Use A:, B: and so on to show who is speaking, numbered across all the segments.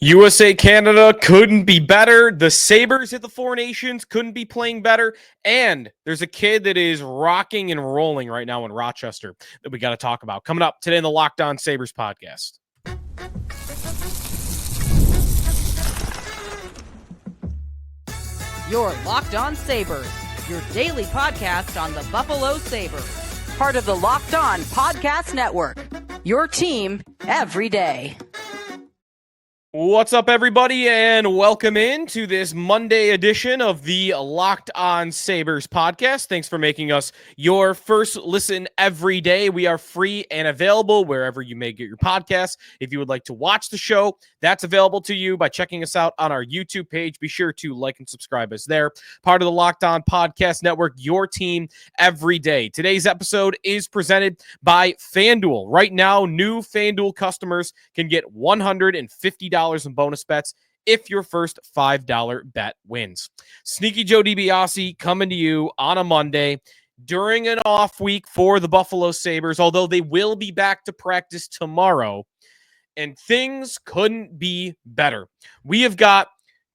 A: USA Canada couldn't be better. The Sabres at the Four Nations couldn't be playing better. And there's a kid that is rocking and rolling right now in Rochester that we got to talk about. Coming up today in the Locked On Sabres podcast.
B: You're Locked On Sabres, your daily podcast on the Buffalo Sabres. Part of the Locked On Podcast Network, your team every day.
A: What's up, everybody, and welcome in to this Monday edition of the Locked On Sabres podcast. Thanks for making us your first listen every day. We are free and available wherever you may get your podcasts. If you would like to watch the show, that's available to you by checking us out on our YouTube page. Be sure to like and subscribe us there. Part of the Locked On Podcast Network, your team every day. Today's episode is presented by FanDuel. Right now, new FanDuel customers can get $150 in bonus bets if your first $5 bet wins. Sneaky Joe DiBiase coming to you on a Monday during an off week for the Buffalo Sabres, although they will be back to practice tomorrow, and things couldn't be better. We have got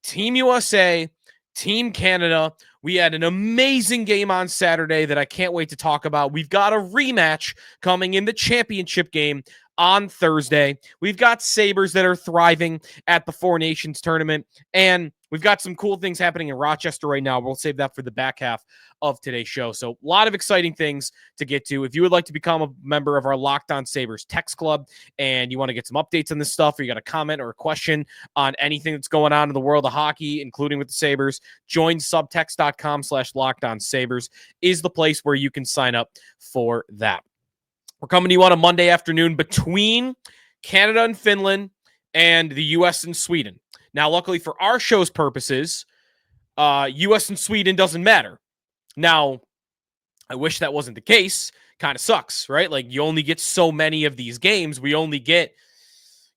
A: Team USA, Team Canada. We had an amazing game on Saturday that I can't wait to talk about. We've got a rematch coming in the championship game on Thursday. We've got Sabres that are thriving at the Four Nations tournament, and we've got some cool things happening in Rochester right now. We'll save that for the back half of today's show. So a lot of exciting things to get to. If you would like to become a member of our Locked On Sabres text club and you want to get some updates on this stuff, or you got a comment or a question on anything that's going on in the world of hockey, including with the Sabres, join subtext.com/LockedOnSabres is the place where you can sign up for that. We're coming to you on a Monday afternoon between Canada and Finland and the U.S. and Sweden. Now, luckily for our show's purposes, U.S. and Sweden doesn't matter. Now, I wish that wasn't the case. Kind of sucks, right? Like, you only get so many of these games. We only get,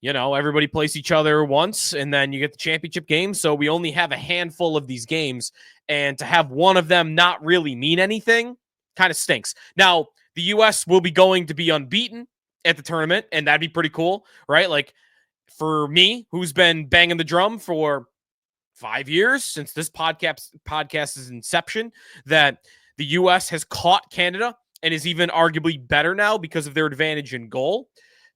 A: everybody plays each other once, and then you get the championship game. So we only have a handful of these games. And to have one of them not really mean anything kind of stinks. Now, the U.S. will be going to be unbeaten at the tournament, and that'd be pretty cool, right? Like, for me, who's been banging the drum for 5 years since this podcast's inception, that the U.S. has caught Canada and is even arguably better now because of their advantage in goal.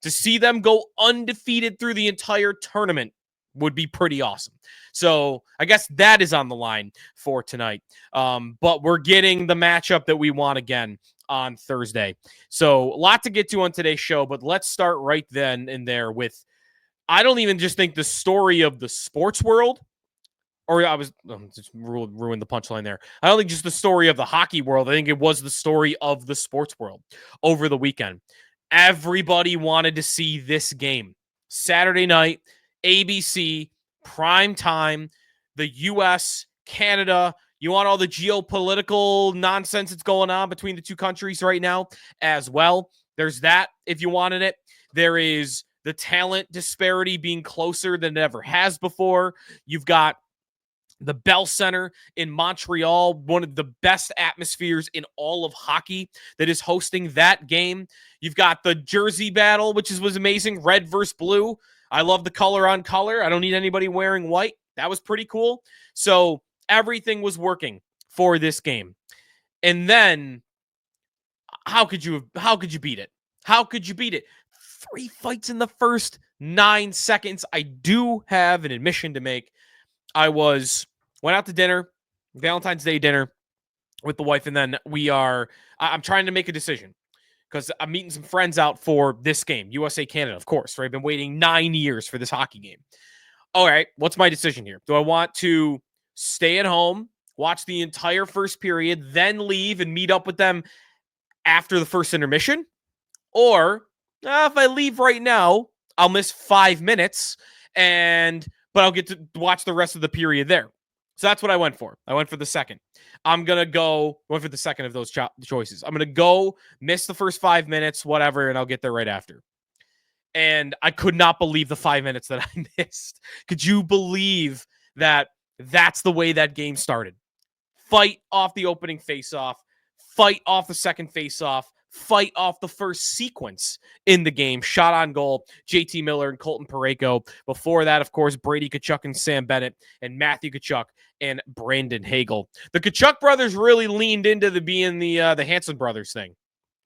A: To see them go undefeated through the entire tournament would be pretty awesome. So I guess that is on the line for tonight. But we're getting the matchup that we want again on Thursday. So a lot to get to on today's show, but let's start right then and there with, I don't even just think the story of the sports world, or I was just ruined the punchline there. I don't think just the story of the hockey world. I think it was the story of the sports world over the weekend. Everybody wanted to see this game. Saturday night, ABC, prime time, the U.S., Canada. You want all the geopolitical nonsense that's going on between the two countries right now as well. There's that if you wanted it. There is the talent disparity being closer than it ever has before. You've got the Bell Center in Montreal, one of the best atmospheres in all of hockey, that is hosting that game. You've got the jersey battle, which was amazing, red versus blue. I love the color on color. I don't need anybody wearing white. That was pretty cool. So everything was working for this game. And then how could you beat it? How could you beat it? 3 fights in the first 9 seconds. I do have an admission to make. I went out to dinner, Valentine's Day dinner with the wife, and then I'm trying to make a decision because I'm meeting some friends out for this game, USA Canada, of course, right? I've been waiting 9 years for this hockey game. All right, what's my decision here? Do I want to stay at home, watch the entire first period, then leave and meet up with them after the first intermission? Or if I leave right now, I'll miss 5 minutes, but I'll get to watch the rest of the period there. So that's what I went for. I went for the second. Went for the second of those choices. I'm going to go miss the first 5 minutes, whatever, and I'll get there right after. And I could not believe the 5 minutes that I missed. Could you believe that that's the way that game started? Fight off the opening faceoff, fight off the second faceoff, fight off the first sequence in the game. Shot on goal, JT Miller and Colton Parayko. Before that, of course, Brady Tkachuk and Sam Bennett, and Matthew Tkachuk and Brandon Hagel. The Tkachuk brothers really leaned into being the Hanson brothers thing.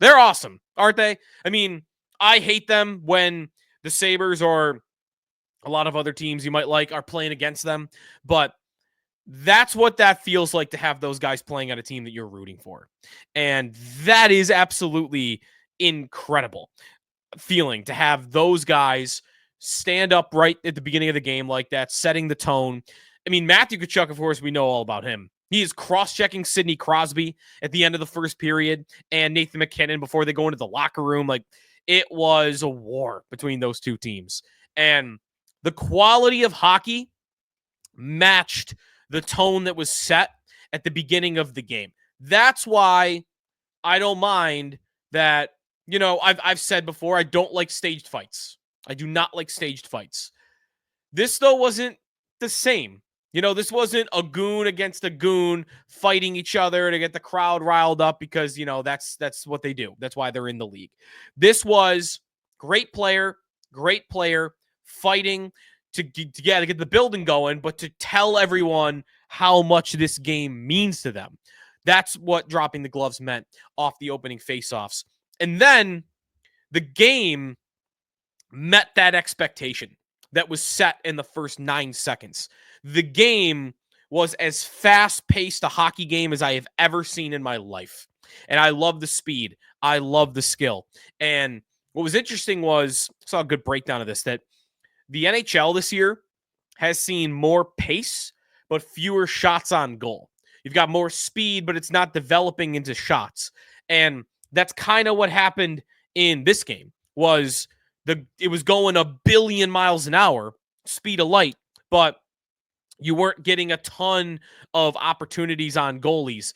A: They're awesome, aren't they? I mean, I hate them when the Sabres or a lot of other teams you might like are playing against them, but that's what that feels like to have those guys playing on a team that you're rooting for. And that is absolutely incredible feeling to have those guys stand up right at the beginning of the game like that, setting the tone. I mean, Matthew Tkachuk, of course, we know all about him. He is cross-checking Sidney Crosby at the end of the first period and Nathan McKinnon before they go into the locker room. Like, it was a war between those two teams. And the quality of hockey matched the tone that was set at the beginning of the game. That's why I don't mind that, you know, I've said before, I don't like staged fights. I do not like staged fights. This, though, wasn't the same. You know, this wasn't a goon against a goon fighting each other to get the crowd riled up because, you know, that's what they do. That's why they're in the league. This was great player fighting to get the building going, but to tell everyone how much this game means to them. That's what dropping the gloves meant off the opening faceoffs. And then the game met that expectation that was set in the first 9 seconds. The game was as fast-paced a hockey game as I have ever seen in my life. And I love the speed. I love the skill. And what was interesting was, I saw a good breakdown of this, that the NHL this year has seen more pace, but fewer shots on goal. You've got more speed, but it's not developing into shots. And that's kind of what happened in this game. It was going a billion miles an hour, speed of light, but you weren't getting a ton of opportunities on goalies.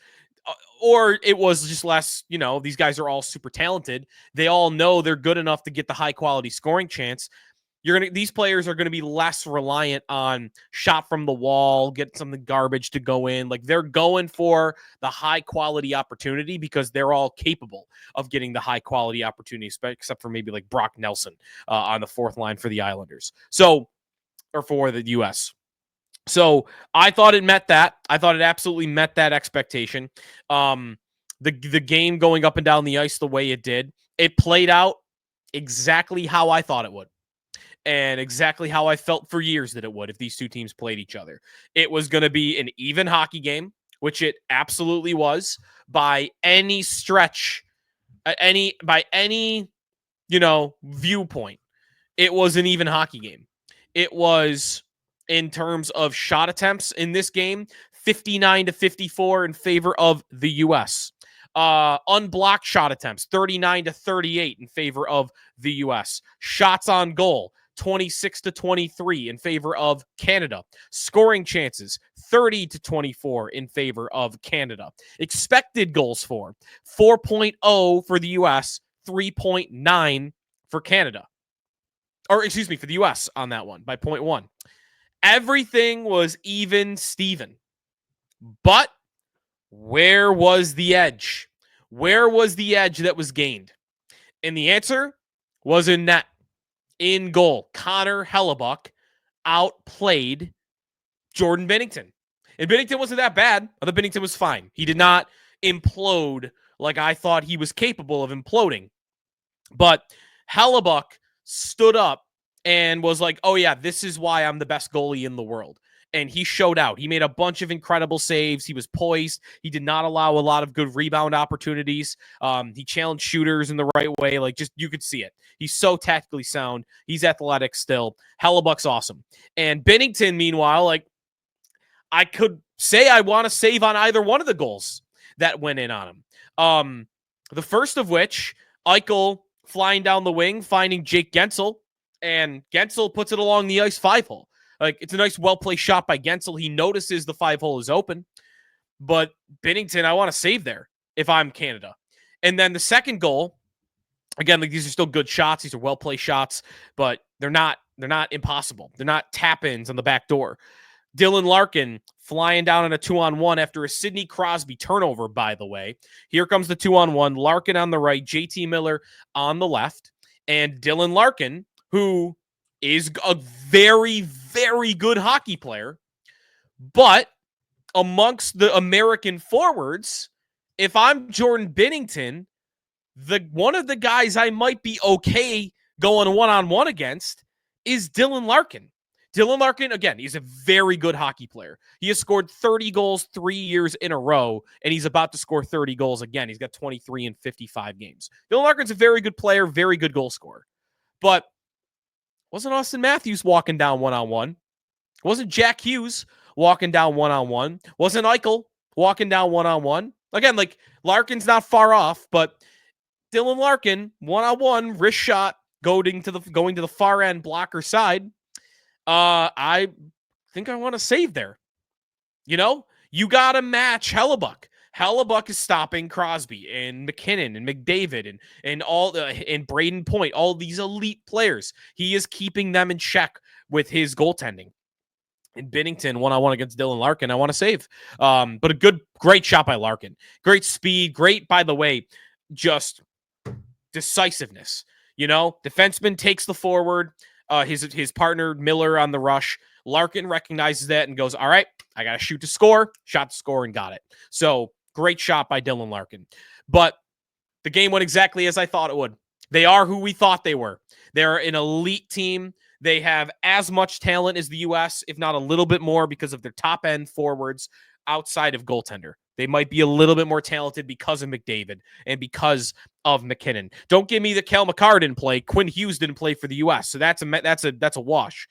A: Or it was just less, you know, these guys are all super talented. They all know they're good enough to get the high quality scoring chance. These players are going to be less reliant on shot from the wall, get something garbage to go in. Like, they're going for the high quality opportunity because they're all capable of getting the high quality opportunity, except for maybe like Brock Nelson on the fourth line for the Islanders. Or for the U.S. So I thought it met that. I thought it absolutely met that expectation. The game going up and down the ice the way it did, it played out exactly how I thought it would. And exactly how I felt for years that it would if these two teams played each other. It was going to be an even hockey game, which it absolutely was by any stretch, by any, you know, viewpoint. It was an even hockey game. It was, in terms of shot attempts in this game, 59-54 in favor of the U.S. Unblocked shot attempts, 39-38 in favor of the U.S. Shots on goal, 26-23 in favor of Canada. Scoring chances, 30-24 in favor of Canada. Expected goals for 4.0 for the U.S., 3.9 for Canada. Or, excuse me, for the U.S. on that one by 0.1. Everything was even Steven. But where was the edge? Where was the edge that was gained? And the answer was in net. In goal, Connor Hellebuyck outplayed Jordan Binnington. And Binnington wasn't that bad. I thought Binnington was fine. He did not implode like I thought he was capable of imploding. But Hellebuyck stood up and was like, oh yeah, this is why I'm the best goalie in the world. And he showed out. He made a bunch of incredible saves. He was poised. He did not allow a lot of good rebound opportunities. He challenged shooters in the right way. Like, just, you could see it. He's so tactically sound. He's athletic still. Hellebuyck's awesome. And Binnington, meanwhile, like, I could say I want to save on either one of the goals that went in on him. The first of which, Eichel flying down the wing, finding Jake Gensel, and Gensel puts it along the ice 5-hole. Like, it's a nice, well-placed shot by Gensel. He notices the 5-hole is open. But Binnington, I want to save there if I'm Canada. And then the second goal, again, like, these are still good shots. These are well-placed shots, but they're not impossible. They're not tap-ins on the back door. Dylan Larkin flying down on a 2-on-1 after a Sidney Crosby turnover, by the way. Here comes the 2-on-1. Larkin on the right, JT Miller on the left. And Dylan Larkin, who is a very, very good hockey player, but amongst the American forwards, if I'm Jordan Binnington, one of the guys I might be okay going one-on-one against is Dylan Larkin. Dylan Larkin, again, he's a very good hockey player. He has scored 30 goals 3 years in a row, and he's about to score 30 goals again. He's got 23 in 55 games. Dylan Larkin's a very good player, very good goal scorer. But wasn't Austin Matthews walking down one-on-one? Wasn't Jack Hughes walking down one-on-one? Wasn't Eichel walking down one-on-one? Again, like, Larkin's not far off, but Dylan Larkin, one-on-one, wrist shot, going to the far end blocker side. I think I want to save there. You know, you got to match Hellebuck. Hellebuck is stopping Crosby and McKinnon and McDavid and all and Braden Point, all these elite players. He is keeping them in check with his goaltending. And Binnington, one-on-one against Dylan Larkin, I want to save. But great shot by Larkin. Great speed. Great, by the way, just decisiveness. You know, defenseman takes the forward. His partner, Miller, on the rush. Larkin recognizes that and goes, all right, I got to shoot to score. Shot to score and got it. So, great shot by Dylan Larkin. But the game went exactly as I thought it would. They are who we thought they were. They're an elite team. They have as much talent as the U.S., if not a little bit more, because of their top-end forwards outside of goaltender. They might be a little bit more talented because of McDavid and because of McKinnon. Don't give me that Kel McCarr didn't play. Quinn Hughes didn't play for the U.S., so that's a wash.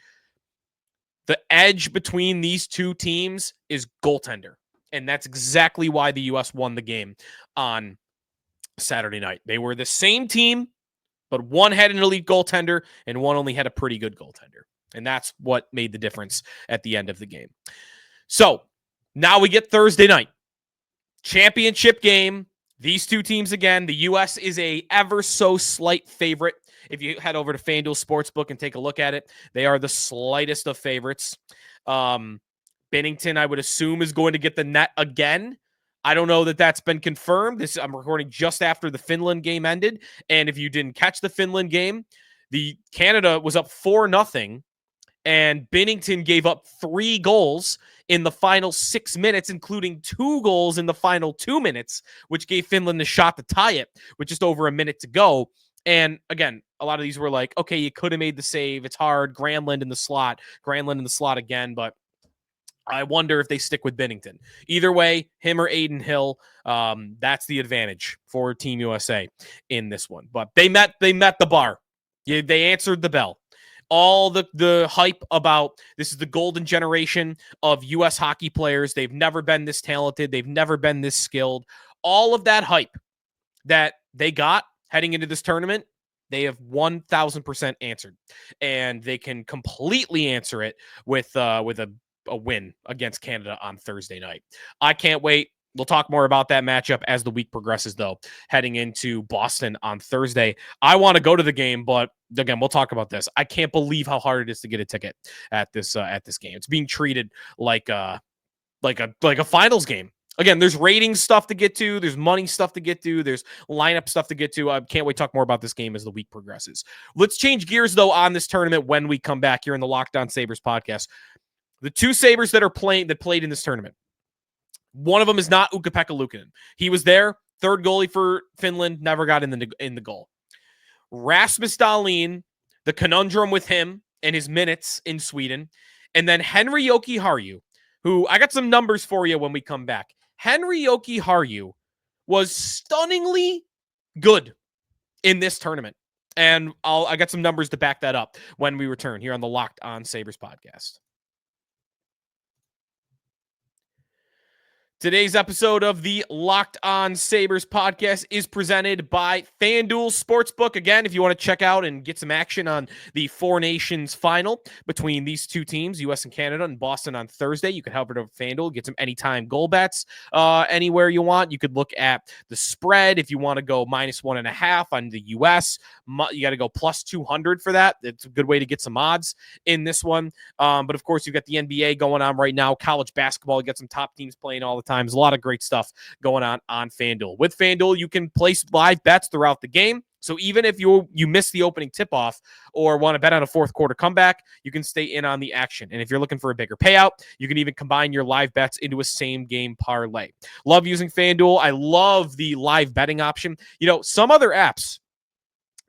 A: The edge between these two teams is goaltender, and that's exactly why the U.S. won the game on Saturday night. They were the same team, but one had an elite goaltender and one only had a pretty good goaltender, and that's what made the difference at the end of the game. So now we get Thursday night. Championship game. These two teams again. The U.S. is a ever so slight favorite. If you head over to FanDuel Sportsbook and take a look at it, they are the slightest of favorites. Binnington, I would assume, is going to get the net again. I don't know that that's been confirmed. I'm recording just after the Finland game ended. And if you didn't catch the Finland game, the Canada was up 4-0, and Binnington gave up 3 goals in the final 6 minutes, including 2 goals in the final 2 minutes, which gave Finland the shot to tie it with just over a minute to go. And again, a lot of these were like, okay, you could have made the save. It's hard. Granlund in the slot again, but I wonder if they stick with Binnington. Either way, him or Aiden Hill, that's the advantage for Team USA in this one. But they met the bar. Yeah, they answered the bell. All the hype about this is the golden generation of U.S. hockey players. They've never been this talented. They've never been this skilled. All of that hype that they got heading into this tournament, they have 1,000% answered. And they can completely answer it with a win against Canada on Thursday night. I can't wait. We'll talk more about that matchup as the week progresses, though, heading into Boston on Thursday. I want to go to the game, but again, we'll talk about this. I can't believe how hard it is to get a ticket at this game. It's being treated like a finals game. Again, there's ratings stuff to get to. There's money stuff to get to. There's lineup stuff to get to. I can't wait to talk more about this game as the week progresses. Let's change gears, though, on this tournament when we come back here in the Locked On Sabres podcast. The two Sabres that played in this tournament. One of them is not Ukko-Pekka Luukkonen. He was there, third goalie for Finland, never got in the goal. Rasmus Dahlin, the conundrum with him and his minutes in Sweden. And then Henri Jokiharju, who I got some numbers for you when we come back. Henri Jokiharju was stunningly good in this tournament. And I got some numbers to back that up when we return here on the Locked On Sabres podcast. Today's episode of the Locked On Sabres podcast is presented by FanDuel Sportsbook. Again, if you want to check out and get some action on the Four Nations final between these two teams, U.S. and Canada, and Boston on Thursday, you can head over to FanDuel, get some anytime goal bets anywhere you want. You could look at the spread if you want to go -1.5 on the U.S. You got to go plus 200 for that. It's a good way to get some odds in this one. But of course, you've got the NBA going on right now, college basketball. You got some top teams playing all the time. There's a lot of great stuff going on FanDuel. With FanDuel, you can place live bets throughout the game. So even if you miss the opening tip-off or want to bet on a fourth quarter comeback, you can stay in on the action. And if you're looking for a bigger payout, you can even combine your live bets into a same-game parlay. Love using FanDuel. I love the live betting option. You know, some other apps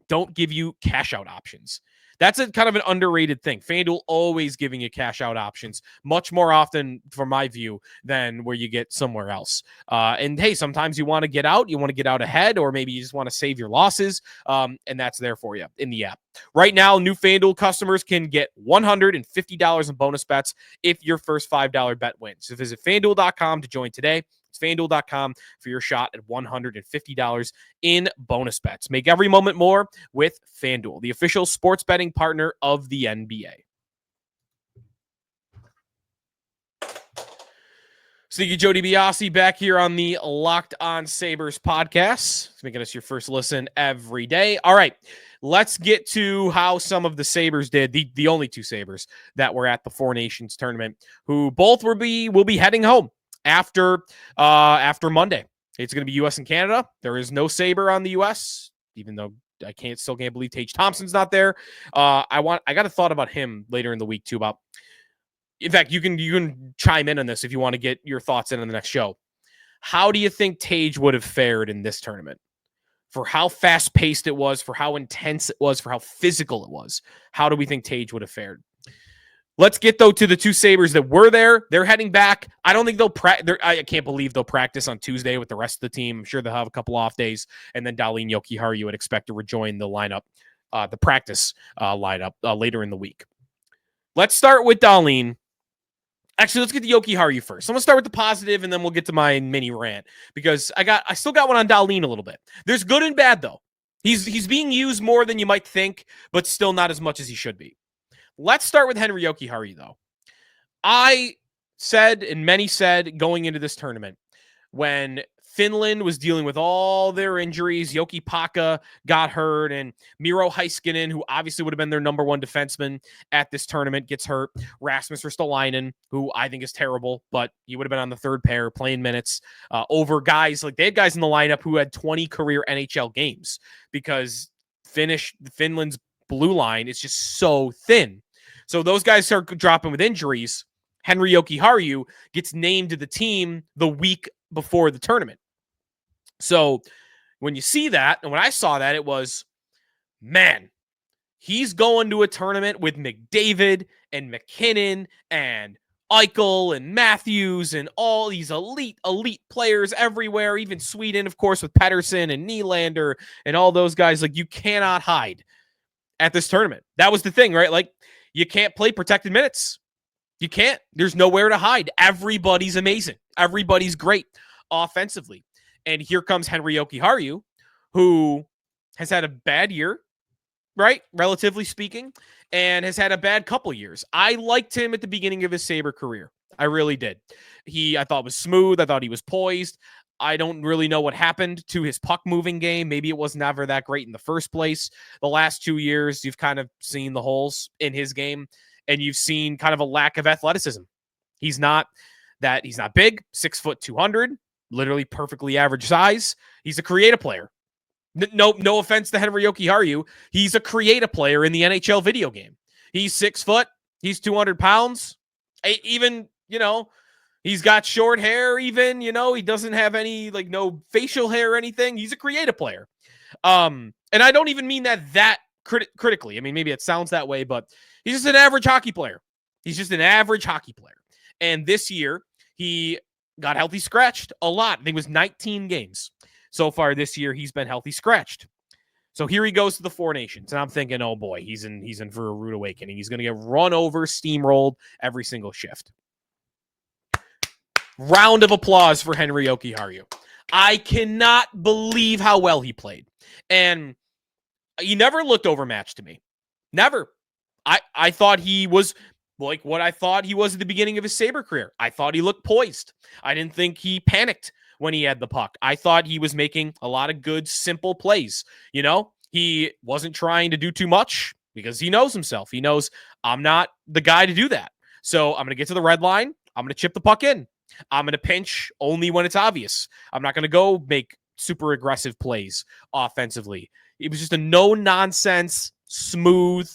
A: don't give you cash-out options. That's a kind of an underrated thing. FanDuel always giving you cash out options much more often, from my view, than where you get somewhere else. And hey, sometimes you want to get out ahead, or maybe you just want to save your losses. And that's there for you in the app. Right now, new FanDuel customers can get $150 in bonus bets if your first $5 bet wins. So visit FanDuel.com to join today. It's FanDuel.com for your shot at $150 in bonus bets. Make every moment more with FanDuel, the official sports betting partner of the NBA. Sneaky Joe DiBiase back here on the Locked On Sabres podcast. It's making us your first listen every day. All right, let's get to how some of the Sabres did, the only two Sabres that were at the Four Nations tournament, who both will be heading home after Monday. It's going to be U.S. and Canada. There is no Sabre on the U.S., even though I still can't believe Tage Thompson's not there. I got a thought about him later in the week too. About, in fact, you can chime in on this if you want to get your thoughts in on the next show. How do you think Tage would have fared in this tournament? For how fast paced it was, for how intense it was, for how physical it was. How do we think Tage would have fared? Let's get, though, to the two Sabres that were there. They're heading back. I don't think I can't believe they'll practice on Tuesday with the rest of the team. I'm sure they'll have a couple off days. And then Dahlin and Jokiharju would expect to rejoin the lineup, the practice lineup later in the week. Let's start with Dahlin. Actually, let's get to Jokiharju first. I'm going to start with the positive, and then we'll get to my mini rant, because I still got one on Dahlin a little bit. There's good and bad, though. He's being used more than you might think, but still not as much as he should be. Let's start with Henri Jokiharju, though. I said, and many said, going into this tournament, when Finland was dealing with all their injuries, Jokki Pekka got hurt, and Miro Heiskanen, who obviously would have been their number one defenseman at this tournament, gets hurt. Rasmus Dahlin, who I think is terrible, but he would have been on the third pair playing minutes over guys. Like, they had guys in the lineup who had 20 career NHL games, because Finland's blue line is just so thin. So those guys start dropping with injuries. Henri Jokiharju gets named to the team the week before the tournament. So when you see that, and when I saw that, it was, man, he's going to a tournament with McDavid and McKinnon and Eichel and Matthews and all these elite players everywhere, even Sweden, of course, with Pettersson and Nylander and all those guys. Like, you cannot hide at this tournament. That was the thing, right? Like, you can't play protected minutes. You can't. There's nowhere to hide. Everybody's amazing. Everybody's great offensively. And here comes Henri Jokiharju, who has had a bad year, right? Relatively speaking, and has had a bad couple years. I liked him at the beginning of his Sabre career. I really did. I thought was smooth. I thought he was poised. I don't really know what happened to his puck moving game. Maybe it was never that great in the first place. The last 2 years, you've kind of seen the holes in his game, and you've seen kind of a lack of athleticism. He's not big, 6 foot 200, literally perfectly average size. He's a creative player. No offense to Henri Jokiharju. He's a creative player in the NHL video game. He's 6 foot. He's 200 pounds. Even, he's got short hair even, he doesn't have any, no facial hair or anything. He's a creative player. And I don't even mean that critically. I mean, maybe it sounds that way, but he's just an average hockey player. He's just an average hockey player. And this year, he got healthy scratched a lot. I think it was 19 games so far this year. He's been healthy scratched. So here he goes to the Four Nations, and I'm thinking, oh boy, he's in for a rude awakening. He's going to get run over, steamrolled every single shift. Round of applause for Henri Jokiharju. I cannot believe how well he played. And he never looked overmatched to me. Never. I thought he was like what I thought he was at the beginning of his Sabre career. I thought he looked poised. I didn't think he panicked when he had the puck. I thought he was making a lot of good, simple plays. You know, he wasn't trying to do too much because he knows himself. He knows I'm not the guy to do that. So I'm going to get to the red line. I'm going to chip the puck in. I'm going to pinch only when it's obvious. I'm not going to go make super aggressive plays offensively. It was just a no-nonsense, smooth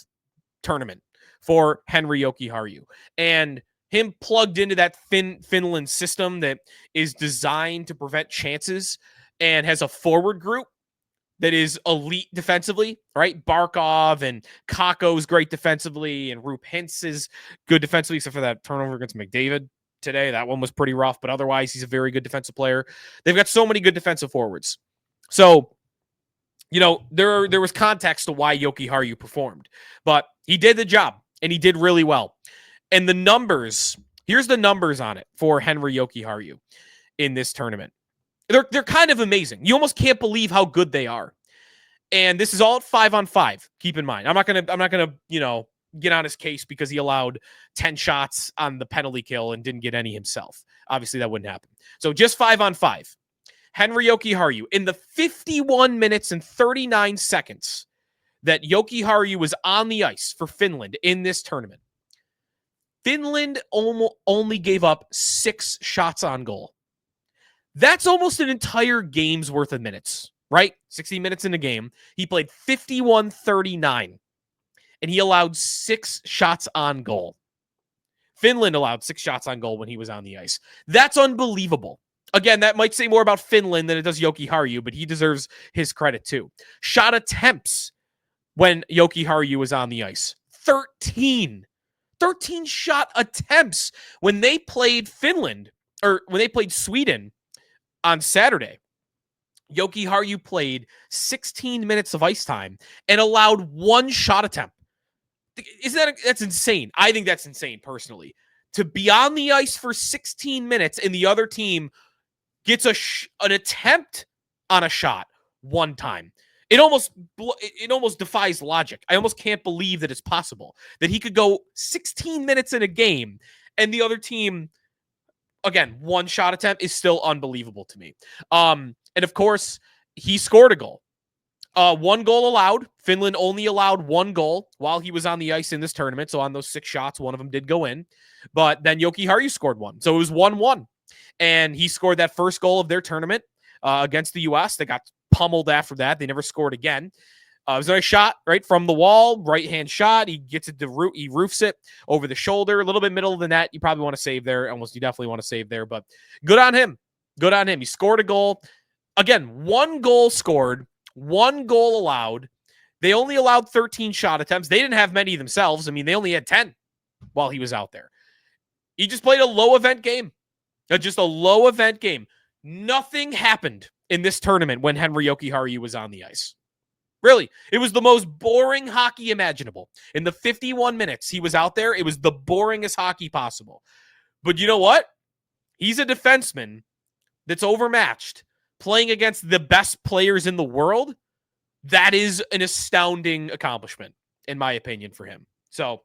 A: tournament for Henri Jokiharju. And him plugged into that Finland system that is designed to prevent chances and has a forward group that is elite defensively, right? Barkov and Kakko's great defensively, and Rupe Hintz is good defensively, except for that turnover against McDavid today. That one was pretty rough, but otherwise he's a very good defensive player. They've got so many good defensive forwards. So, you know, there was context to why Jokiharju performed, but he did the job and he did really well. And the numbers, here's the numbers on it for Henri Jokiharju in this tournament. They're kind of amazing. You almost can't believe how good they are. And this is all at 5-on-5. Keep in mind, I'm not gonna, you know, get on his case because he allowed 10 shots on the penalty kill and didn't get any himself. Obviously, that wouldn't happen. So just 5-on-5. Henri Jokiharju, in the 51 minutes and 39 seconds that Jokiharju was on the ice for Finland in this tournament, Finland only gave up 6 shots on goal. That's almost an entire game's worth of minutes, right? 60 minutes in a game. He played 51-39, and he allowed 6 shots on goal. Finland allowed 6 shots on goal when he was on the ice. That's unbelievable. Again, that might say more about Finland than it does Jokiharju, but he deserves his credit too. Shot attempts when Jokiharju was on the ice. 13 shot attempts when they played Finland, or when they played Sweden on Saturday. Jokiharju played 16 minutes of ice time and allowed 1 shot attempt. That's insane. I think that's insane personally. To be on the ice for 16 minutes and the other team gets an attempt on a shot 1 time. It almost defies logic. I almost can't believe that it's possible that he could go 16 minutes in a game and the other team, again, 1 shot attempt is still unbelievable to me. And of course, he scored a goal. 1 goal allowed. Finland only allowed 1 goal while he was on the ice in this tournament. So on those 6 shots, 1 of them did go in. But then Jokiharju scored 1. So it was 1-1. And he scored that first goal of their tournament against the U.S. They got pummeled after that. They never scored again. It was a nice shot, right, from the wall, right-hand shot. He gets it to he roofs it over the shoulder, a little bit middle of the net. You probably want to save there. You definitely want to save there, but good on him. Good on him. He scored a goal. Again, 1 goal scored, 1 goal allowed. They only allowed 13 shot attempts. They didn't have many themselves. I mean, they only had 10 while he was out there. He just played a low-event game. Just a low-event game. Nothing happened in this tournament when Henri Jokiharju was on the ice. Really, it was the most boring hockey imaginable. In the 51 minutes he was out there, it was the boringest hockey possible. But you know what? He's a defenseman that's overmatched, playing against the best players in the world. That is an astounding accomplishment, in my opinion, for him. So,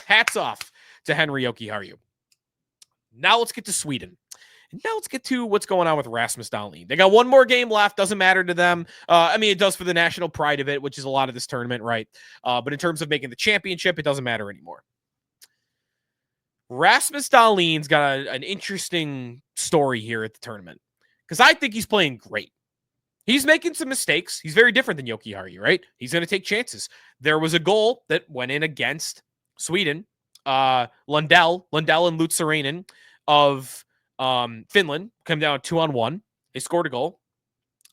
A: hats off to Henri Jokiharju. Now let's get to Sweden. And now let's get to what's going on with Rasmus Dahlin. They got 1 more game left. Doesn't matter to them. I mean, it does for the national pride of it, which is a lot of this tournament, right? But in terms of making the championship, it doesn't matter anymore. Rasmus Dahlin's got an interesting story here at the tournament because I think he's playing great. He's making some mistakes. He's very different than Jokiharju, right? He's going to take chances. There was a goal that went in against Sweden. Lundell and Lutsarainen of Finland come down 2-on-1. They scored a goal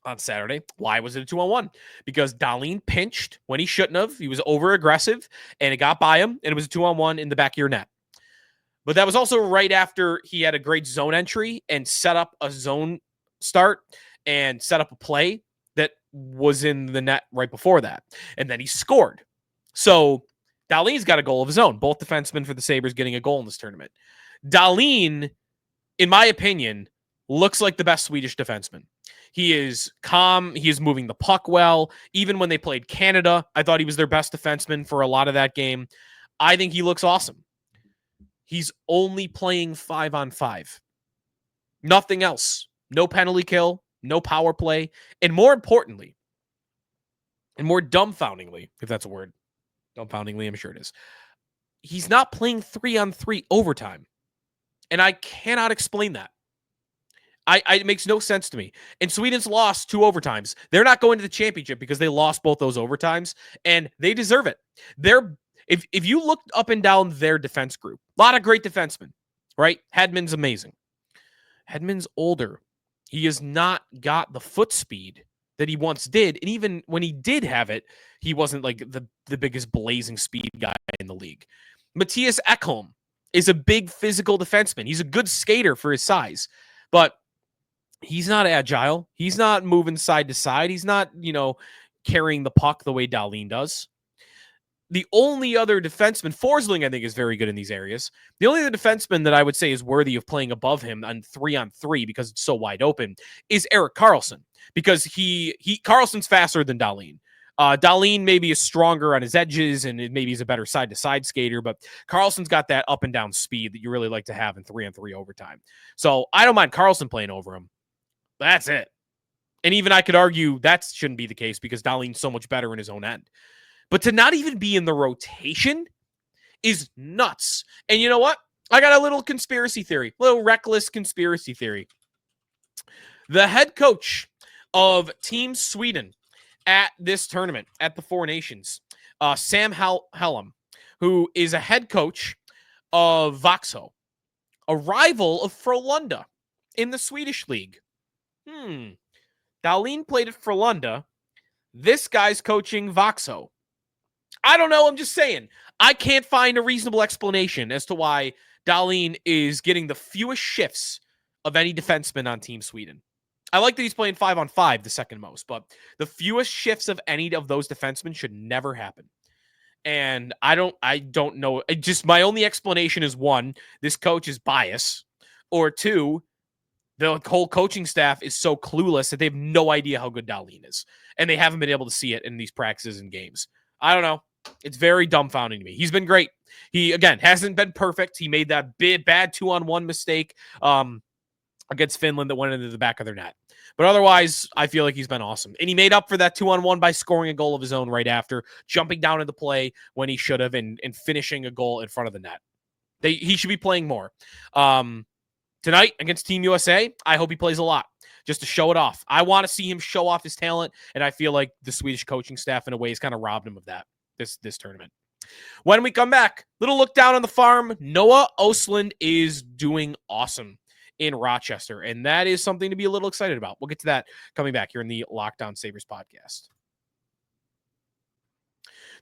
A: on Saturday. Why was it a 2-on-1? Because Dahlin pinched when he shouldn't have. He was over aggressive and it got by him, and it was a 2-on-1 in the back of your net. But that was also right after he had a great zone entry and set up a zone start and set up a play that was in the net right before that. And then he scored. So Dahlin's got a goal of his own. Both defensemen for the Sabres getting a goal in this tournament. Dahlin in my opinion, looks like the best Swedish defenseman. He is calm. He is moving the puck well. Even when they played Canada, I thought he was their best defenseman for a lot of that game. I think he looks awesome. He's only playing 5-on-5. Nothing else. No penalty kill, no power play. And more importantly, and more dumbfoundingly, if that's a word, dumbfoundingly, I'm sure it is, he's not playing 3-on-3 overtime. And I cannot explain that. It makes no sense to me. And Sweden's lost 2 overtimes. They're not going to the championship because they lost both those overtimes, and they deserve it. If you look up and down their defense group, a lot of great defensemen, right? Hedman's amazing. Hedman's older. He has not got the foot speed that he once did. And even when he did have it, he wasn't like the biggest blazing speed guy in the league. Matthias Ekholm is a big physical defenseman. He's a good skater for his size, but he's not agile. He's not moving side to side. He's not, carrying the puck the way Dahlin does. The only other defenseman, Forsling, I think, is very good in these areas. The only other defenseman that I would say is worthy of playing above him on 3-on-3 because it's so wide open is Erik Karlsson, because Karlsson's faster than Dahlin. Dahlin maybe is stronger on his edges and maybe he's a better side-to-side skater, but Karlsson's got that up and down speed that you really like to have in 3-on-3 overtime. So I don't mind Karlsson playing over him. That's it. And even I could argue that shouldn't be the case because Dahlin's so much better in his own end. But to not even be in the rotation is nuts. And you know what? I got a little conspiracy theory, little reckless conspiracy theory. The head coach of Team Sweden at this tournament, at the Four Nations, Sam Hellam, who is a head coach of Vaxo, a rival of Frölunda in the Swedish league. Dahlin played at Frölunda. This guy's coaching Vaxo. I don't know. I'm just saying. I can't find a reasonable explanation as to why Dahlin is getting the fewest shifts of any defenseman on Team Sweden. I like that he's playing 5-on-5, the second most, but the fewest shifts of any of those defensemen should never happen. And I don't know. My only explanation is, 1, this coach is biased, or 2, the whole coaching staff is so clueless that they have no idea how good Dahlin is, and they haven't been able to see it in these practices and games. I don't know. It's very dumbfounding to me. He's been great. He, again, hasn't been perfect. He made that bad 2-on-1 mistake against Finland that went into the back of their net. But otherwise, I feel like he's been awesome. And he made up for that 2-on-1 by scoring a goal of his own right after, jumping down into play when he should have, and finishing a goal in front of the net. He should be playing more. Tonight against Team USA, I hope he plays a lot just to show it off. I want to see him show off his talent, and I feel like the Swedish coaching staff, in a way, has kind of robbed him of that this tournament. When we come back, little look down on the farm. Noah Östlund is doing awesome in Rochester, and that is something to be a little excited about. We'll get to that coming back here in the Locked On Sabres podcast.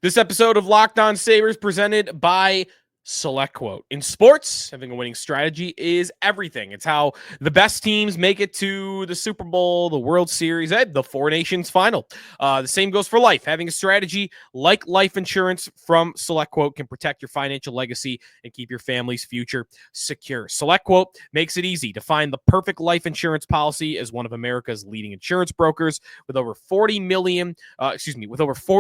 A: This episode of Locked On Sabres presented by SelectQuote. In sports, having a winning strategy is everything. It's how the best teams make it to the Super Bowl, the World Series, and the Four Nations final. The same goes for life. Having a strategy like life insurance from SelectQuote can protect your financial legacy and keep your family's future secure. SelectQuote makes it easy to find the perfect life insurance policy as one of America's leading insurance brokers. With over 40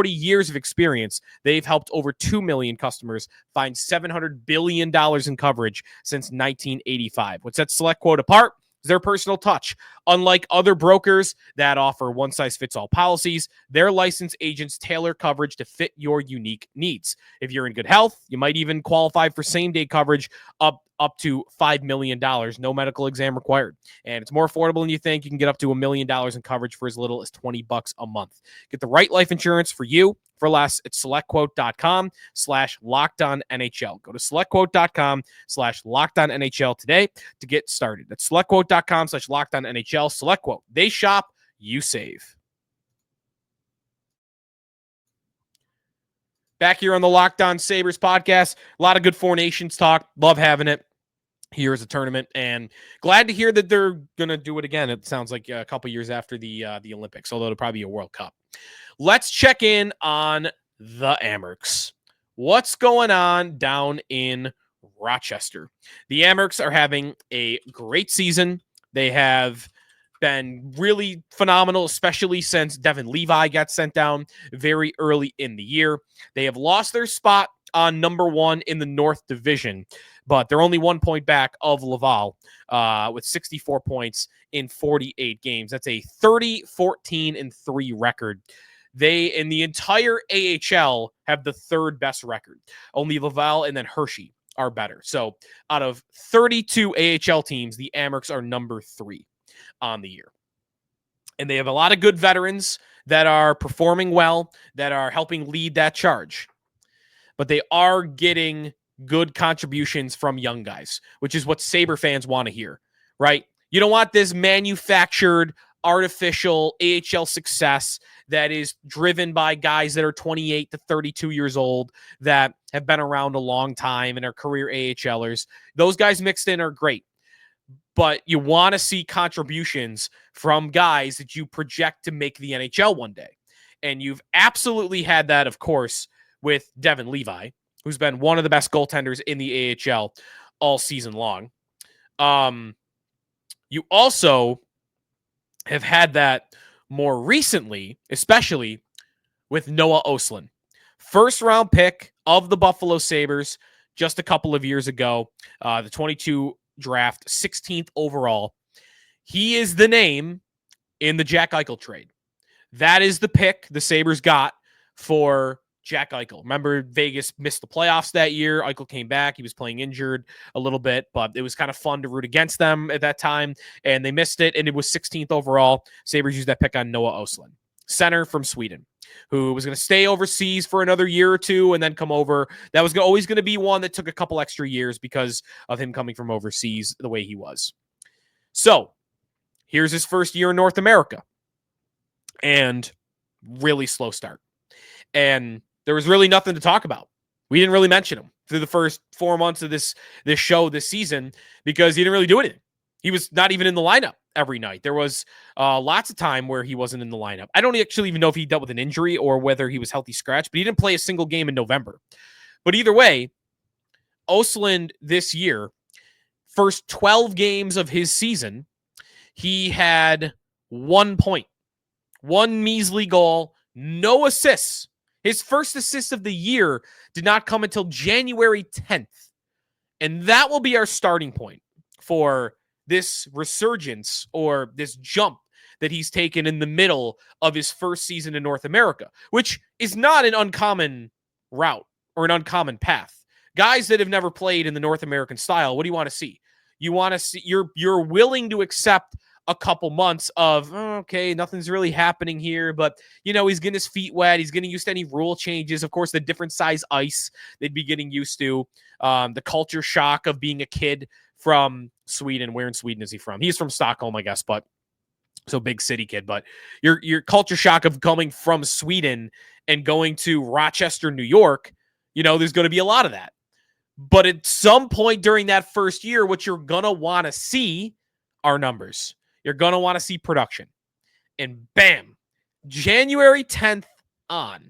A: years of experience, they've helped over 2 million customers find $700 billion in coverage since 1985. What sets SelectQuote apart is their personal touch. Unlike other brokers that offer one-size-fits-all policies, their licensed agents tailor coverage to fit your unique needs. If you're in good health, you might even qualify for same-day coverage up to $5 million, no medical exam required. And it's more affordable than you think. You can get up to $1 million in coverage for as little as $20 a month. Get the right life insurance for you for less at SelectQuote.com/LockedOnNHL. Go to SelectQuote.com/LockedOnNHL today to get started. That's SelectQuote.com/LockedOnNHL. SelectQuote. They shop, you save. Back here on the Locked On Sabres podcast, a lot of good Four Nations talk. Love having it here as a tournament, and glad to hear that they're going to do it again. It sounds like a couple years after the Olympics, although it'll probably be a World Cup. Let's check in on the Amherst. What's going on down in Rochester. The Amherst are having a great season. They have been really phenomenal, especially since Devin Levi got sent down very early in the year. They have lost their spot on number 1 in the North Division, but they're only 1 point back of Laval with 64 points in 48 games. That's a 30-14-3 record. They, in the entire AHL, have the 3rd best record. Only Laval and then Hershey are better. So out of 32 AHL teams, the Amherst are number 3 on the year. And they have a lot of good veterans that are performing well, that are helping lead that charge. But they are getting good contributions from young guys, which is what Sabre fans want to hear, right? You don't want this manufactured, artificial AHL success that is driven by guys that are 28 to 32 years old that have been around a long time and are career AHLers. Those guys mixed in are great. But you want to see contributions from guys that you project to make the NHL one day. And you've absolutely had that, of course, with Devin Levi, who's been one of the best goaltenders in the AHL all season long. You also have had that more recently, especially with Noah Östlund. First-round pick of the Buffalo Sabres just a couple of years ago, the 22 draft, 16th overall. He is the name in the Jack Eichel trade. That is the pick the Sabres got for Jack Eichel. Remember, Vegas missed the playoffs that year. Eichel came back. He was playing injured a little bit, but it was kind of fun to root against them at that time, and they missed it, and it was 16th overall. Sabres used that pick on Noah Östlund, center from Sweden, who was going to stay overseas for another year or two and then come over. That was always going to be one that took a couple extra years because of him coming from overseas the way he was. So here's his first year in North America, and really slow start. And there was really nothing to talk about. We didn't really mention him through the first 4 months of this show this season because he didn't really do anything. He was not even in the lineup every night. There was lots of time where he wasn't in the lineup. I don't actually even know if he dealt with an injury or whether he was healthy scratch, but he didn't play a single game in November. But either way, Östlund this year, first 12 games of his season, he had 1 point, 1 measly goal, no assists. His first assist of the year did not come until January 10th. And that will be our starting point for this resurgence or this jump that he's taken in the middle of his first season in North America, which is not an uncommon route or an uncommon path. Guys that have never played in the North American style, what do you want to see? You want to see, you're willing to accept a couple months of, okay, nothing's really happening here, but, you know, he's getting his feet wet. He's getting used to any rule changes. Of course, the different size ice they'd be getting used to, the culture shock of being a kid from Sweden. Where in Sweden is he from? He's from Stockholm, I guess, but so big city kid. But your culture shock of coming from Sweden and going to Rochester, New York, you know, there's going to be a lot of that. But at some point during that first year, what you're going to want to see are numbers. You're going to want to see production. And bam, January 10th on,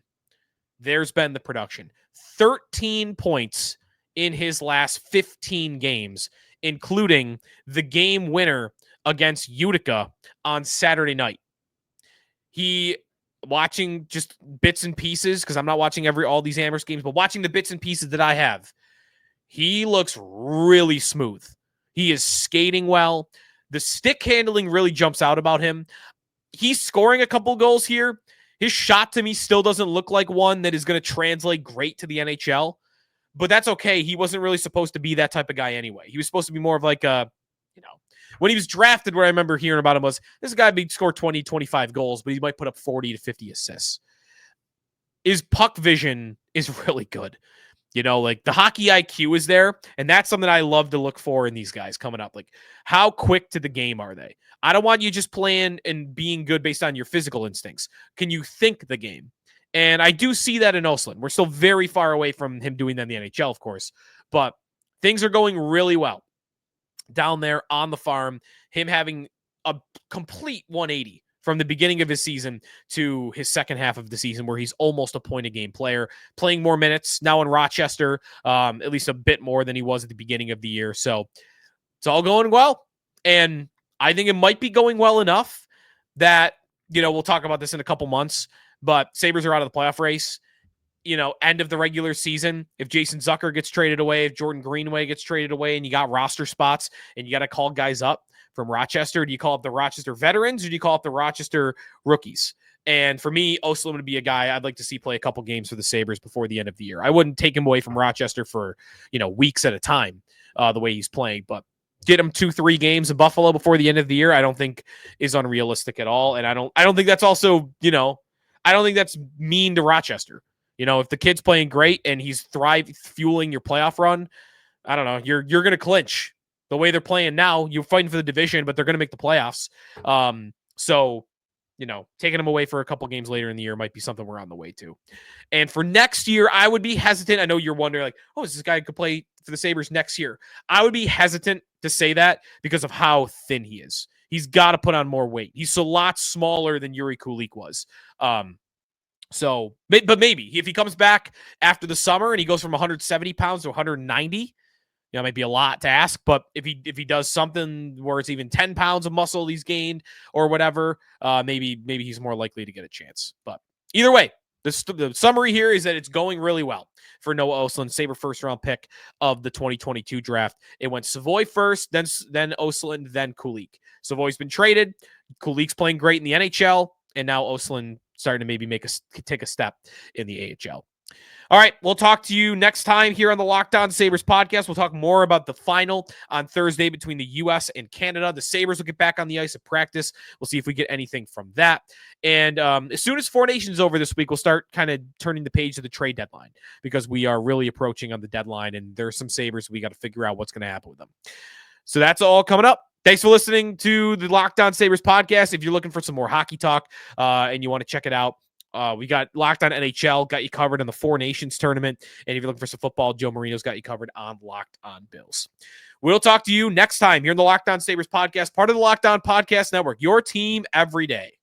A: there's been the production. 13 points in his last 15 games, including the game winner against Utica on Saturday night. He, watching just bits and pieces, because I'm not watching all these Amherst games, but watching the bits and pieces that I have, he looks really smooth. He is skating well. The stick handling really jumps out about him. He's scoring a couple goals here. His shot to me still doesn't look like one that is going to translate great to the NHL, but that's okay. He wasn't really supposed to be that type of guy anyway. He was supposed to be more of like a, you know, when he was drafted, what I remember hearing about him was this guy may score 20, 25 goals, but he might put up 40 to 50 assists. His puck vision is really good. You know, like the hockey IQ is there, and that's something I love to look for in these guys coming up. Like, how quick to the game are they? I don't want you just playing and being good based on your physical instincts. Can you think the game? And I do see that in Östlund. We're still very far away from him doing that in the NHL, of course, but things are going really well down there on the farm. Him having a complete 180 from the beginning of his season to his second half of the season, where he's almost a point a game player, playing more minutes now in Rochester, at least a bit more than he was at the beginning of the year. So it's all going well. And I think it might be going well enough that, we'll talk about this in a couple months, but Sabres are out of the playoff race. End of the regular season, if Jason Zucker gets traded away, if Jordan Greenway gets traded away, and you got roster spots and you got to call guys up from Rochester, do you call up the Rochester veterans or do you call up the Rochester rookies? And for me, Östlund would be a guy I'd like to see play a couple games for the Sabres before the end of the year. I wouldn't take him away from Rochester for, weeks at a time, the way he's playing, but get him 2-3 games in Buffalo before the end of the year, I don't think is unrealistic at all. And I don't think that's also, I don't think that's mean to Rochester. If the kid's playing great and he's fueling your playoff run, I don't know, you're going to clinch. The way they're playing now, you're fighting for the division, but they're going to make the playoffs. So, taking him away for a couple games later in the year might be something we're on the way to. And for next year, I would be hesitant. I know you're wondering, is this guy could play for the Sabres next year? I would be hesitant to say that because of how thin he is. He's got to put on more weight. He's a lot smaller than Yuri Kulik was. So, but maybe if he comes back after the summer and he goes from 170 pounds to 190, it might be a lot to ask, but if he does something where it's even 10 pounds of muscle he's gained or whatever, maybe he's more likely to get a chance. But either way, the summary here is that it's going really well for Noah Östlund, Sabre first-round pick of the 2022 draft. It went Savoy first, then Östlund, then Kulik. Savoy's been traded. Kulik's playing great in the NHL, and now Östlund starting to maybe take a step in the AHL. All right, we'll talk to you next time here on the Locked On Sabres podcast. We'll talk more about the final on Thursday between the U.S. and Canada. The Sabres will get back on the ice at practice. We'll see if we get anything from that. And as soon as 4 Nations over this week, we'll start kind of turning the page to the trade deadline because we are really approaching on the deadline, and there's some Sabres we got to figure out what's going to happen with them. So that's all coming up. Thanks for listening to the Locked On Sabres podcast. If you're looking for some more hockey talk and you want to check it out, we got Locked On NHL, got you covered in the 4 Nations tournament. And if you're looking for some football, Joe Marino's got you covered on Locked On Bills. We'll talk to you next time here in the Locked On Sabres podcast, part of the Locked On Podcast Network, your team every day.